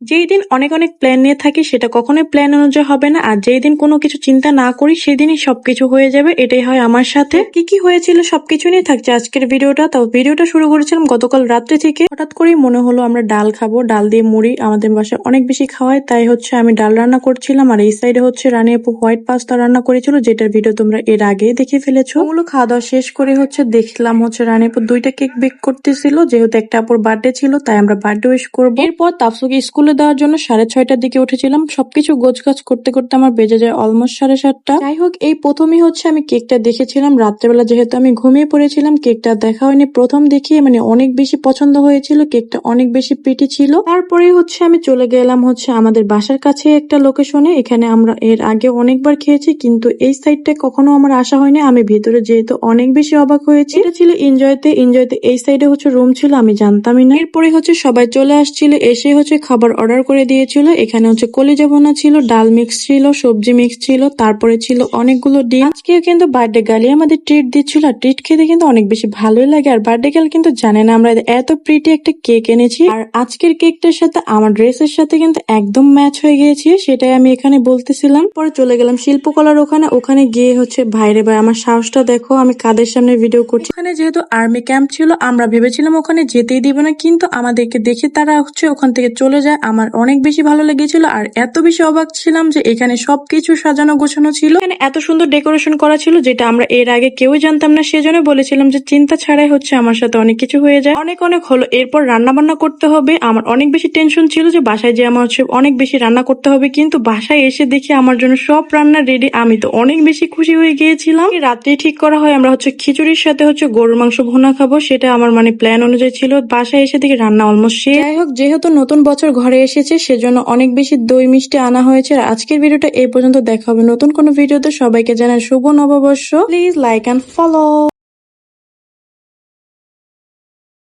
যেই দিন অনেক অনেক প্ল্যান নিয়ে থাকি সেটা কখনোই প্ল্যান অনুযায়ী হবে না, আর যেই দিন কোনো কিছু চিন্তা না করি সেদিনই সবকিছু হয়ে যাবে। এটাই হয় আমার সাথে। কি কি হয়েছিল সবকিছু নিয়ে থাকছে আজকের ভিডিওটা। তো ভিডিওটা শুরু করেছিলাম গতকাল রাত্রে থেকে। হঠাৎ করেই মনে হলো আমরা ডাল খাবো, ডাল দিয়ে মুড়ি আমাদের বাসায় অনেক বেশি খাওয়ায়, তাই হচ্ছে আমি ডাল রান্না করছিলাম। আর এই সাইডে হচ্ছে রানী আপু হোয়াইট পাস্তা রান্না করেছিল, যেটার ভিডিও তোমরা এর আগে দেখে ফেলেছো। ওগুলো খাওয়া দাওয়া শেষ করে হচ্ছে দেখলাম হচ্ছে রানী আপু 2টা কেক বেক করতেছিল, যেহেতু একটা আপুর বার্থডে ছিল তাই আমরা বার্থডে উইশ করবো। এরপর তাফসুকে স্কুলে দেওয়ার জন্য 6:30টার দিকে উঠেছিলাম। সবকিছু গোছগাছ করতে করতে আমার বেজে যায় অলমোস্ট 7:30। যাই হোক, এই প্রথমেই হচ্ছে আমি কেকটা দেখেছিলাম রাত্রেবেলা, যেহেতু আমি ঘুমিয়ে পড়েছিলাম কেকটা দেখা হয়নি। প্রথম দেখি মানে অনেক বেশি পছন্দ হয়েছিল, কেকটা অনেক বেশি প্রিটি ছিল। তারপরে হচ্ছে আমি চলে গেলাম হচ্ছে আমাদের বাসার কাছে একটা লোকেশনে। এখানে আমরা এর আগে অনেকবার খেয়েছি, কিন্তু এই সাইডটা কখনো আমার আসা হয়নি। আমি ভেতরে যেহেতু অনেক বেশি অবাক হয়েছি। এটা ছিল এনজয়তে এই সাইডে হচ্ছে রুম ছিল, আমি জানতামই না। এরপরে হচ্ছে সবাই চলে আসছিল, এসে হচ্ছে খাবার অর্ডার করে দিয়েছিল। এখানে হচ্ছে কলিজা ভুনা ছিল, ডাল মিক্স ছিল, সবজি মিক্স ছিল, তারপরে ছিল অনেকগুলো ডিম। আজকে কিন্তু বার্থডে গার্ল আমাদের ট্রিট দিচ্ছিল, আর ট্রিট খেতে কিন্তু অনেক বেশি ভালোই লাগে। আর বার্থডে গার্ল কিন্তু জানে না আমরা এত প্রিটি একটা কেক এনেছি। আর আজকের কেকটার সাথে আমার ড্রেসের সাথে কিন্তু একদম ম্যাচ হয়ে গিয়েছে, সেটাই আমি এখানে বলতেছিলাম। পরে চলে গেলাম শিল্পকলার ওখানে গিয়ে হচ্ছে ভাইরে ভাই আমার সাহসটা দেখো, আমি কাদের সামনে ভিডিও করছি। ওখানে যেহেতু আর্মি ক্যাম্প ছিল আমরা ভেবেছিলাম ওখানে যেতেই দিবে না, কিন্তু আমাদেরকে দেখে তারা হচ্ছে ওখান থেকে চলে যায়। আমার অনেক বেশি ভালো লেগেছিল, আর এত বেশি অবাক ছিলাম যে এখানে সবকিছু সাজানো গোছানো ছিল। এখানে এত সুন্দর ডেকোরেশন করা ছিল, যেটা আমরা এর আগে কেউই জানতাম না। সেজন্য বলেছিলাম যে চিন্তা ছাড়াই হচ্ছে আমার সাথে অনেক কিছু হয়ে যায়। অনেক অনেক হলো। এরপর রান্না বান্না করতে হবে। আমার অনেক বেশি টেনশন ছিল যে বাসায় যে আমার হচ্ছে অনেক বেশি রান্না করতে হবে, কিন্তু বাসায় এসে দেখি আমার জন্য সব রান্না রেডি। আমি তো অনেক বেশি খুশি হয়ে গিয়েছিলাম। রাত্রে ঠিক করা হয় আমরা হচ্ছে খিচুড়ির সাথে হচ্ছে গরুর মাংস ভুনা খাবো, সেটা আমার মানে প্ল্যান অনুযায়ী ছিল। বাসায় এসে দেখি রান্না অলমোস্ট শেষ। যাই হোক, যেহেতু নতুন বছর ঘরে এসেছে সেজন্য অনেক বেশি দই মিষ্টি আনা হয়েছে। আর আজকের ভিডিওটা এই পর্যন্ত, দেখা হবে নতুন কোনো ভিডিওতে। সবাইকে জানাই শুভ নববর্ষ। Please like and follow.